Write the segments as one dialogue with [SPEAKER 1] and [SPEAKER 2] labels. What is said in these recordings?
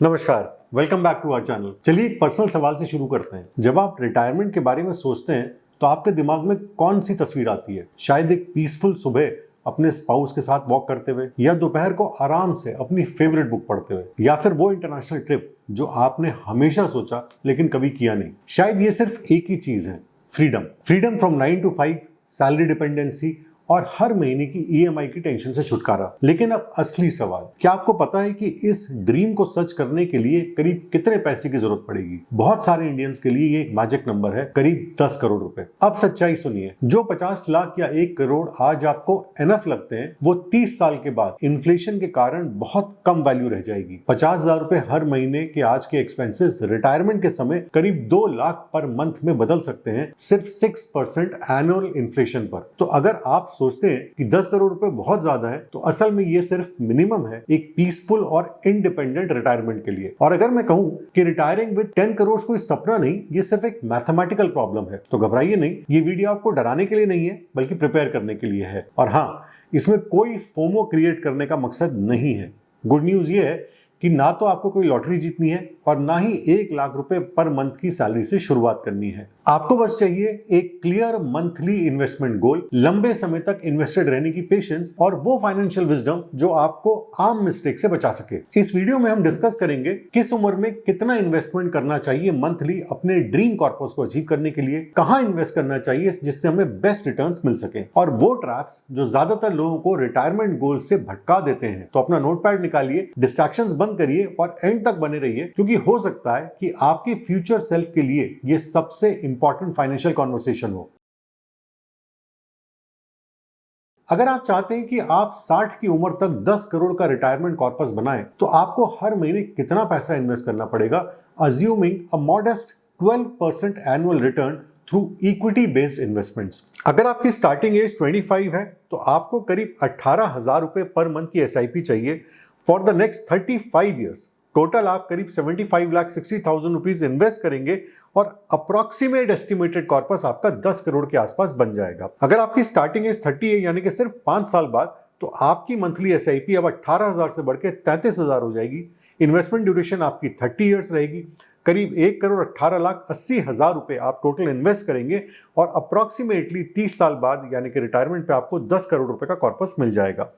[SPEAKER 1] नमस्कार, welcome back to our channel. चलिए एक पर्सनल सवाल से शुरू करते हैं। जब आप रिटायरमेंट के बारे में सोचते हैं तो आपके दिमाग में कौन सी तस्वीर आती है? शायद एक पीसफुल सुबह अपने स्पाउस के साथ वॉक करते हुए, या दोपहर को आराम से अपनी फेवरेट बुक पढ़ते हुए, या फिर वो इंटरनेशनल ट्रिप जो आपने हमेशा सोचा लेकिन कभी किया नहीं। शायद ये सिर्फ एक ही चीज है, freedom. Freedom from 9 to 5, salary dependency और हर महीने की ईएमआई की टेंशन से छुटकारा। लेकिन अब असली सवाल, क्या आपको पता है कि इस ड्रीम को सच करने के लिए करीब कितने पैसे की जरूरत पड़ेगी? बहुत सारे इंडियंस के लिए ये एक मैजिक नंबर है, करीब 10 करोड़ रुपए। अब सच्चाई सुनिए, जो 50 लाख या 1 करोड़ आज आपको एनफ लगते हैं, वो 30 साल के बाद इन्फ्लेशन के कारण बहुत कम वैल्यू रह जाएगी। 50,000 रुपए हर महीने के आज के एक्सपेंसेस रिटायरमेंट के समय करीब 2 लाख पर मंथ में बदल सकते हैं, सिर्फ 6% एनुअल इन्फ्लेशन पर। तो अगर आप सोचते हैं कि 10 करोड़ रुपए बहुत ज्यादा है, तो असल में ये सिर्फ मिनिमम है एक पीसफुल और इंडिपेंडेंट रिटायरमेंट के लिए। और अगर मैं कहूं कि रिटायरिंग विद 10 करोड़ कोई सपना नहीं, ये सिर्फ एक मैथमेटिकल प्रॉब्लम है, तो घबराइए नहीं। ये वीडियो आपको डराने के लिए नहीं है, बल्कि प्रिपेयर करने के लिए है। और हाँ, इसमें कोई फोमो क्रिएट करने का मकसद नहीं है। गुड न्यूज ये है कि ना तो आपको कोई लॉटरी जीतनी है और ना ही 1 लाख रुपए पर मंथ की सैलरी से शुरुआत करनी है। आपको बस चाहिए एक क्लियर मंथली इन्वेस्टमेंट गोल, लंबे समय तक इन्वेस्टेड रहने की पेशेंस और वो फाइनेंशियल विजडम जो आपको आम मिस्टेक से बचा सके। इस वीडियो में हम डिस्कस करेंगे किस उम्र में कितना इन्वेस्टमेंट करना चाहिए मंथली अपने ड्रीम कॉर्पस को अचीव करने के लिए, कहां इन्वेस्ट करना चाहिए जिससे हमें बेस्ट रिटर्न्स मिल सके, और वो ट्रैप्स जो ज्यादातर लोगों को रिटायरमेंट गोल से भटका देते हैं। तो अपना नोटपैड निकालिए, डिस्ट्रैक्शंस बंद करिए और एंड तक बने रहिए, क्योंकि हो सकता है कि आपके फ्यूचर सेल्फ के लिए ये सबसे इंपॉर्टेंट फाइनेंशियल कॉन्वर्सेशन हो। अगर आप चाहते हैं कि आप 60 की उम्र तक 10 करोड़ का रिटायरमेंट कॉर्पस बनाएं, तो आपको हर महीने कितना पैसा इन्वेस्ट करना पड़ेगा, assuming a modest 12% annual return through equity based investments. अगर आपकी स्टार्टिंग एज 25 है, तो आपको करीब 18,000 रुपए पर मंथ की एसआईपी चाहिए for the next 35 years. Total आप करीब 75,60,000 रुपीज इन्वेस्ट करेंगे और अप्रॉक्सीमेट एस्टिमेटेड कॉर्पस आपका 10 करोड़ के आसपास बन जाएगा। अगर आपकी स्टार्टिंग एज 30 है, यानी कि सिर्फ 5 साल बाद, तो आपकी मंथली एसआईपी अब 18,000 से बढ़ के 33,000 हो जाएगी। इन्वेस्टमेंट ड्यूरेशन आपकी 30 ईयर्स रहेगी। करीब 1 करोड़ 18,80,000 रुपए आप टोटल इन्वेस्ट करेंगे और अप्रॉक्सीमेटली 30 साल बाद, यानी कि रिटायरमेंट पे आपको 10 करोड़ रुपए का कॉर्पस मिल जाएगा।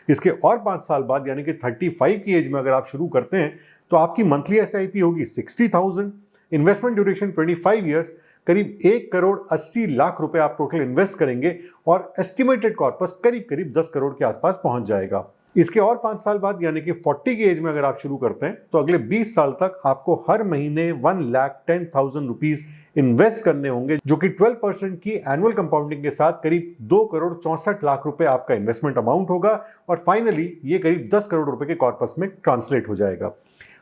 [SPEAKER 1] इसके और 5 साल बाद, यानी कि 35 की एज में अगर आप शुरू करते हैं, तो आपकी मंथली एसआईपी होगी 60,000, इन्वेस्टमेंट ड्यूरेशन 25 ईयर्स, करीब 1 करोड़ 80 लाख रुपए आप टोटल इन्वेस्ट करेंगे और एस्टिमेटेड कॉर्पस करीब 10 करोड़ के आसपास पहुंच जाएगा। इसके और 5 साल बाद, यानी कि 40 की एज में अगर आप शुरू करते हैं, तो अगले 20 साल तक आपको हर महीने 1,10,000 रुपीज इन्वेस्ट करने होंगे, जो कि 12% की एनुअल कंपाउंडिंग के साथ करीब 2 करोड़ 64 लाख रुपए आपका इन्वेस्टमेंट अमाउंट होगा और फाइनली ये करीब 10 करोड़ रुपए के कॉर्पस में ट्रांसलेट हो जाएगा।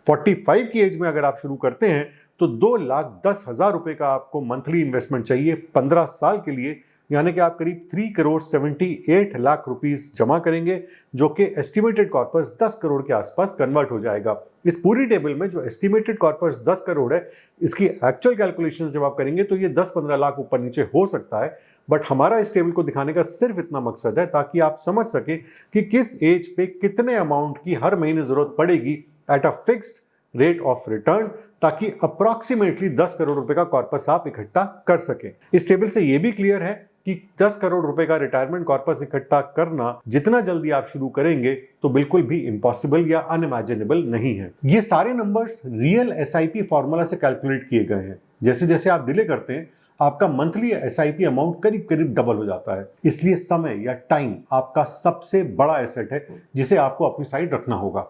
[SPEAKER 1] 45 की एज में अगर आप शुरू करते हैं, तो 2,10,000 रुपए का आपको मंथली इन्वेस्टमेंट चाहिए 15 साल के लिए, यानी कि आप करीब 3 करोड़ 78 लाख रुपीस जमा करेंगे, जो कि एस्टिमेटेड कॉर्पस 10 करोड़ के आसपास कन्वर्ट हो जाएगा। इस पूरी टेबल में जो एस्टिमेटेड कॉर्पस 10 करोड़ है, इसकी एक्चुअल कैलकुलेशंस जब आप करेंगे तो ये 10-15 लाख ऊपर नीचे हो सकता है, बट हमारा इस टेबल को दिखाने का सिर्फ इतना मकसद है ताकि आप समझ सके कि किस एज पे कितने अमाउंट की हर महीने जरूरत पड़ेगी at a fixed rate of return, ताकि अप्रॉक्सीमेटली 10 करोड़ रुपए का कॉर्पस आप इकट्ठा कर सकें। इस टेबल से यह भी क्लियर है कि 10 करोड़ रुपए का रिटायरमेंट कॉर्पस इकट्ठा करना जितना जल्दी आप शुरू करेंगे तो बिल्कुल भी इम्पॉसिबल या अनइमेजिनेबल नहीं है। ये सारे नंबर्स रियल एसआईपी फॉर्मूला से कैलकुलेट किए गए हैं। जैसे जैसे आप डिले करते हैं, आपका मंथली एसआईपी अमाउंट करीब डबल हो जाता है। इसलिए समय या टाइम आपका सबसे बड़ा एसेट है, जिसे आपको अपनी साइड रखना होगा।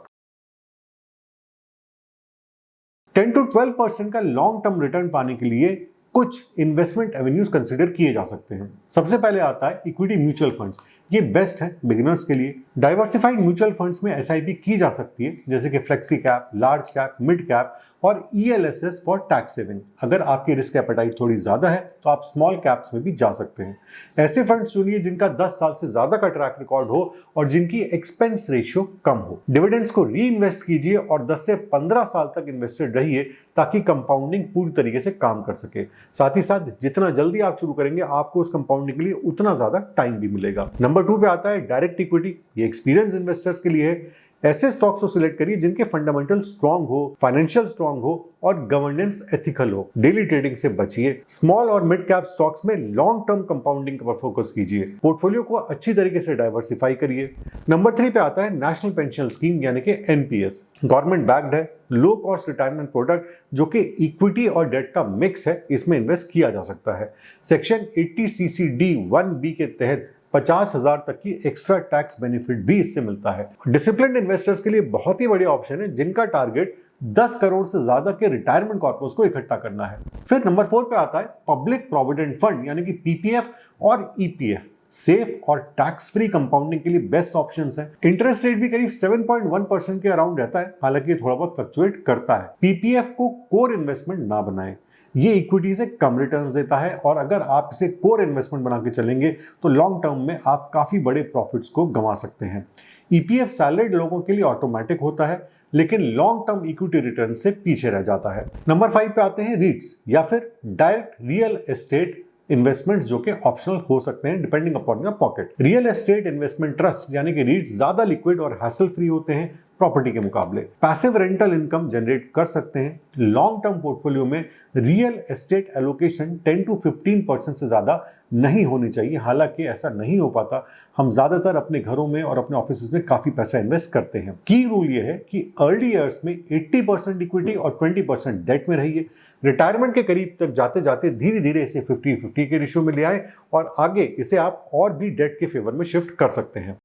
[SPEAKER 1] 10 to 12% का लॉन्ग टर्म रिटर्न पाने के लिए कुछ इन्वेस्टमेंट एवेन्यूज कंसिडर किए जा सकते हैं। सबसे पहले आता है इक्विटी म्यूचुअल फंड्स। ये बेस्ट है बिगिनर्स के लिए। डाइवर्सिफाइड म्यूचुअल फंड्स में एसआईपी की जा सकती है, जैसे कि flexi cap, large cap, mid cap और ईएलएसएस फॉर टैक्स सेविंग। अगर आपकी रिस्क एपेटाइट थोड़ी ज्यादा है, तो आप स्मॉल कैप्स में भी जा सकते हैं। ऐसे फंड्स चुनिए जिनका 10 साल से ज्यादा का ट्रैक रिकॉर्ड हो और जिनकी एक्सपेंस रेशियो कम हो। डिविडेंड्स को री इन्वेस्ट कीजिए और 10 से 15 साल तक इन्वेस्टेड रहिए, ताकि कंपाउंडिंग पूरी तरीके से काम कर सके। साथ ही साथ जितना जल्दी आप शुरू करेंगे, आपको उस कंपाउंडिंग के लिए उतना ज्यादा टाइम भी मिलेगा। नंबर 2 पे आता है डायरेक्ट इक्विटी। ये एक्सपीरियंस इन्वेस्टर्स के लिए है। ऐसे स्टॉक्स को सिलेक्ट करिए जिनके फंडामेंटल स्ट्रांग हो, फाइनेंशियल स्ट्रांग हो और गवर्नेंस एथिकल हो। डेली ट्रेडिंग से बचिए। स्मॉल और मिड कैप स्टॉक्स में लॉन्ग टर्म कंपाउंडिंग पर फोकस कीजिए। पोर्टफोलियो को अच्छी तरीके से डाइवर्सिफाई करिए। नंबर 3 पे आता है नेशनल पेंशन स्कीम यानी कि एनपीएस। गवर्नमेंट बैक्ड है, लो कॉस्ट रिटायरमेंट प्रोडक्ट जो कि इक्विटी और डेट का मिक्स है, इसमें इन्वेस्ट किया जा सकता है। सेक्शन 80 CCD 1B के तहत 50,000 तक की एक्स्ट्रा टैक्स बेनिफिट भी इससे मिलता है। डिसिप्लिन्ड इन्वेस्टर्स के लिए बहुत ही बढ़िया ऑप्शन है जिनका टारगेट 10 करोड़ से ज्यादा के रिटायरमेंट कॉर्पस को इकट्ठा करना है। फिर नंबर 4 पे आता है पब्लिक प्रोविडेंट फंड यानी कि पीपीएफ और ईपीएफ। सेफ और टैक्स फ्री कंपाउंडिंग के लिए बेस्ट ऑप्शंस है। इंटरेस्ट रेट भी करीब 7.1% के अराउंड रहता है, हालांकि थोड़ा बहुत फ्लक्चुएट करता है। पीपीएफ को कोर इन्वेस्टमेंट ना बनाएं, ये इक्विटी से कम रिटर्न्स देता है और अगर आप इसे कोर इन्वेस्टमेंट बना के चलेंगे तो लॉन्ग टर्म में आप काफी बड़े प्रॉफिट्स को गंवा सकते हैं। ईपीएफ सैलरीड लोगों के लिए ऑटोमेटिक होता है लेकिन लॉन्ग टर्म इक्विटी रिटर्न से पीछे रह जाता है। नंबर 5 पे आते हैं रीट्स या फिर डायरेक्ट रियल एस्टेट इन्वेस्टमेंट्स जो कि ऑप्शनल हो सकते हैं depending upon your pocket. Real estate investment trust यानी कि रीट्स ज्यादा लिक्विड और हैसल फ्री होते हैं प्रॉपर्टी के मुकाबले। पैसिव रेंटल इनकम जनरेट कर सकते हैं। लॉन्ग टर्म पोर्टफोलियो में रियल एस्टेट एलोकेशन 10 to 15% से ज्यादा नहीं होनी चाहिए। हालांकि ऐसा नहीं हो पाता, हम ज्यादातर अपने घरों में और अपने ऑफिस में काफी पैसा इन्वेस्ट करते हैं। की रूल ये है कि अर्ली ईयर्स में 80% इक्विटी और 20% डेट में रहिए। रिटायरमेंट के करीब तक जाते जाते धीरे धीरे इसे 50-50 के रेशियो में ले आए और आगे इसे आप और भी डेट के फेवर में शिफ्ट कर सकते हैं।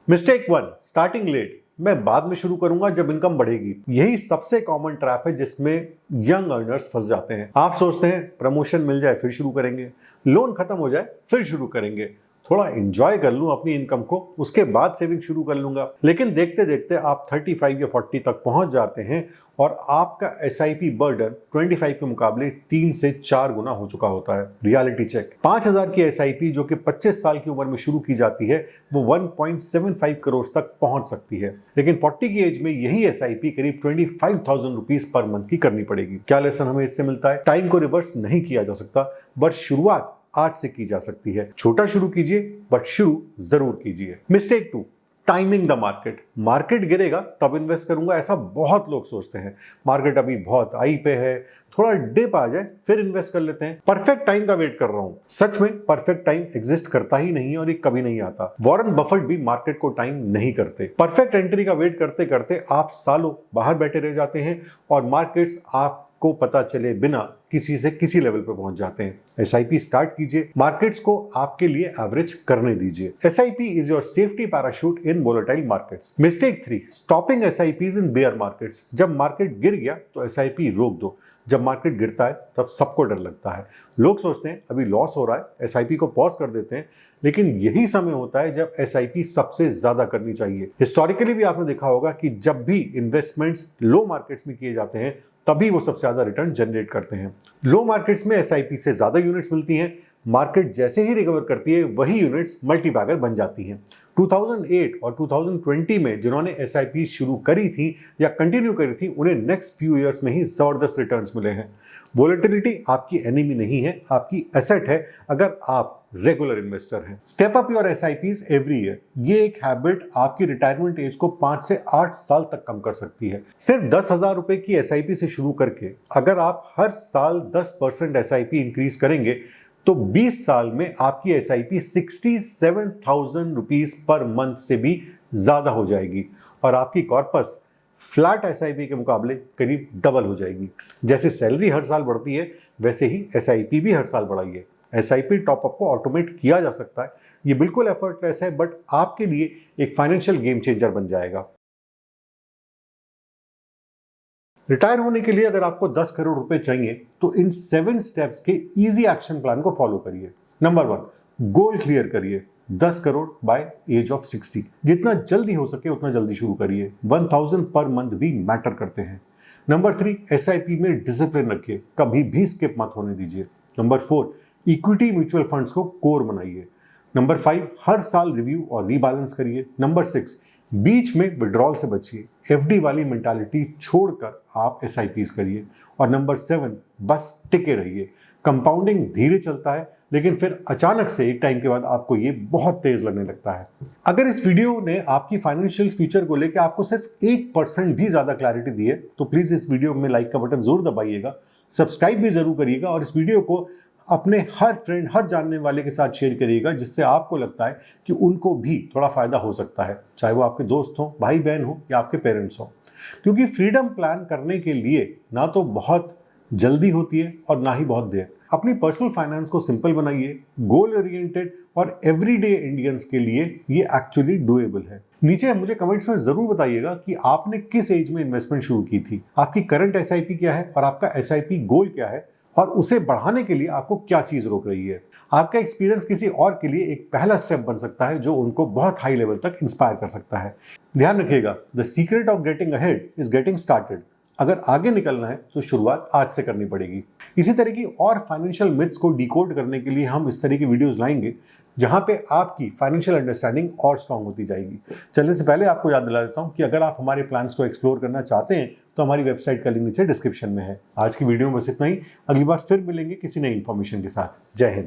[SPEAKER 1] Mistake 1, starting late. मैं बाद में शुरू करूंगा जब इनकम बढ़ेगी। यही सबसे कॉमन ट्रैप है जिसमें यंग अर्नर्स फंस जाते हैं। आप सोचते हैं प्रमोशन मिल जाए फिर शुरू करेंगे, लोन खत्म हो जाए फिर शुरू करेंगे, थोड़ा एंजॉय कर लूं अपनी इनकम को, उसके बाद सेविंग शुरू कर लूंगा। लेकिन देखते देखते आप 35 या 40 तक पहुंच जाते हैं और आपका एसआईपी बर्डन 25 के मुकाबले 3 से 4 गुना हो चुका होता है। Reality check. 5,000 की एसआईपी जो कि 25 साल की उम्र में शुरू की जाती है वो 1.75 करोड़ तक पहुंच सकती है, लेकिन 40 की एज में यही एसआईपी करीब 25,000 रुपीज पर मंथ की करनी पड़ेगी। क्या लेसन हमें इससे मिलता है? टाइम को रिवर्स नहीं किया जा सकता, बट शुरुआत आज से की जा सकती है। छोटा शुरू कीजिए बट शुरू जरूर कीजिए। Mistake 2, timing the market. Market गिरेगा तब इन्वेस्ट करूंगा, ऐसा बहुत लोग सोचते हैं। मार्केट अभी बहुत हाई पे है, थोड़ा डिप आ जाए फिर इन्वेस्ट कर लेते हैं, परफेक्ट टाइम का वेट कर रहा हूं। सच में परफेक्ट टाइम एग्जिस्ट करता ही नहीं है और ये कभी नहीं आता। वॉरेन बफेट भी मार्केट को टाइम नहीं करते। परफेक्ट एंट्री का वेट करते करते आप सालों बाहर बैठे रह जाते हैं और मार्केट्स आपको पता चले बिना किसी से किसी लेवल पे पहुंच जाते हैं। एसआईपी स्टार्ट कीजिए, मार्केट्स को आपके लिए एवरेज करने दीजिए। SIP is your safety parachute in volatile markets. Mistake 3, stopping SIPs in bear markets. जब मार्केट गिर गया तो एसआईपी रोक दो। जब मार्केट गिरता है तब सबको डर लगता है। लोग सोचते हैं अभी लॉस हो रहा है, एसआईपी को पॉज कर देते हैं, लेकिन यही समय होता है जब एसआईपी सबसे ज्यादा करनी चाहिए। हिस्टोरिकली भी आपने देखा होगा कि जब भी इन्वेस्टमेंट्स लो मार्केट्स में किए जाते हैं तभी वो सबसे ज्यादा रिटर्न जनरेट करते हैं। लो मार्केट्स में एसआईपी से ज्यादा यूनिट्स मिलती हैं। मार्केट जैसे ही रिकवर करती है वही यूनिट्स मल्टीबैगर बन जाती हैं। 2008 और 2020 में जिन्होंने एसआईपी शुरू करी थी या कंटिन्यू करी थी उन्हें नेक्स्ट फ्यू इयर्स में ही जबरदस्त रिटर्न्स मिले हैं। वोलेटिलिटी आपकी एनिमी नहीं है, आपकी एसेट है अगर आप रेगुलर इन्वेस्टर हैं। Step up your SIPs every year. ये एक हैबिट आपकी रिटायरमेंट एज को 5 से 8 साल तक कम कर सकती है। सिर्फ 10,000 रुपए की एसआईपी से शुरू करके अगर आप हर साल 10% एसआईपी इंक्रीज करेंगे तो 20 साल में आपकी एसआईपी 67,000 रुपीज पर मंथ से भी ज्यादा हो जाएगी और आपकी कॉर्पस फ्लैट एसआईपी के मुकाबले करीब डबल हो जाएगी। जैसे सैलरी हर साल बढ़ती है वैसे ही एसआईपी भी हर साल बढ़ाइए। एसआईपी टॉपअप को ऑटोमेट किया जा सकता है, ये बिल्कुल एफर्टलेस है बट आपके लिए एक फाइनेंशियल गेम चेंजर बन जाएगा। रिटायर होने के लिए अगर आपको 10 करोड़ रुपए चाहिए तो इन 7 स्टेप्स के इजी एक्शन प्लान को फॉलो करिए। नंबर 1, गोल क्लियर करिए। 10 करोड़ बाय एज ऑफ 60। जितना जल्दी हो सके उतना जल्दी शुरू करिए। 1000 पर मंथ भी मैटर करते हैं। नंबर 3, एसआईपी में डिसिप्लिन रखिए, कभी भी स्किप मत होने दीजिए। नंबर 4, इक्विटी म्यूचुअल फंड्स को कोर बनाइए। नंबर 5, हर साल रिव्यू और रीबैलेंस करिए। नंबर 6, बीच में विड्रॉल से बचिए। एफडी वाली मेंटालिटी छोड़कर आप एसआईपीज करिए। और नंबर 7, बस टिके रहिए। कंपाउंडिंग धीरे चलता है लेकिन फिर अचानक से एक टाइम के बाद आपको ये बहुत तेज लगने लगता है। अगर इस वीडियो ने आपकी फाइनेंशियल फ्यूचर को लेकर आपको सिर्फ 1% भी ज्यादा क्लैरिटी दी है तो प्लीज इस वीडियो में लाइक का बटन जरूर दबाइएगा, सब्सक्राइब भी जरूर करिएगा और इस वीडियो को अपने हर फ्रेंड, हर जानने वाले के साथ शेयर करिएगा जिससे आपको लगता है कि उनको भी थोड़ा फायदा हो सकता है, चाहे वो आपके दोस्त हो, भाई बहन हो या आपके पेरेंट्स हो। क्योंकि फ्रीडम प्लान करने के लिए ना तो बहुत जल्दी होती है और ना ही बहुत देर। अपनी पर्सनल फाइनेंस को सिंपल बनाइए, गोल ओरिएंटेड और एवरीडे इंडियंस के लिए ये एक्चुअली डूएबल है। नीचे मुझे कमेंट्स में जरूर बताइएगा कि आपने किस एज में इन्वेस्टमेंट शुरू की थी, आपकी करंट एसआईपी क्या है और आपका एसआईपी गोल क्या है और उसे बढ़ाने के लिए आपको क्या चीज रोक रही है। आपका एक्सपीरियंस किसी और के लिए एक पहला स्टेप बन सकता है जो उनको बहुत हाई लेवल तक इंस्पायर कर सकता है। ध्यान रखिएगा, the secret of getting ahead is getting started. अगर आगे निकलना है तो शुरुआत आज से करनी पड़ेगी। इसी तरह की और फाइनेंशियल मिथ्स को डिकोड करने के लिए हम इस तरह की वीडियोस लाएंगे जहां पे आपकी फाइनेंशियल अंडरस्टैंडिंग और स्ट्रांग होती जाएगी। चलने से पहले आपको याद दिला देता हूं कि अगर आप हमारे प्लान्स को एक्सप्लोर करना चाहते हैं तो हमारी वेबसाइट का लिंक नीचे डिस्क्रिप्शन में है। आज की वीडियो में बस इतना ही, अगली बार फिर मिलेंगे किसी नई इंफॉर्मेशन के साथ। जय हिंद।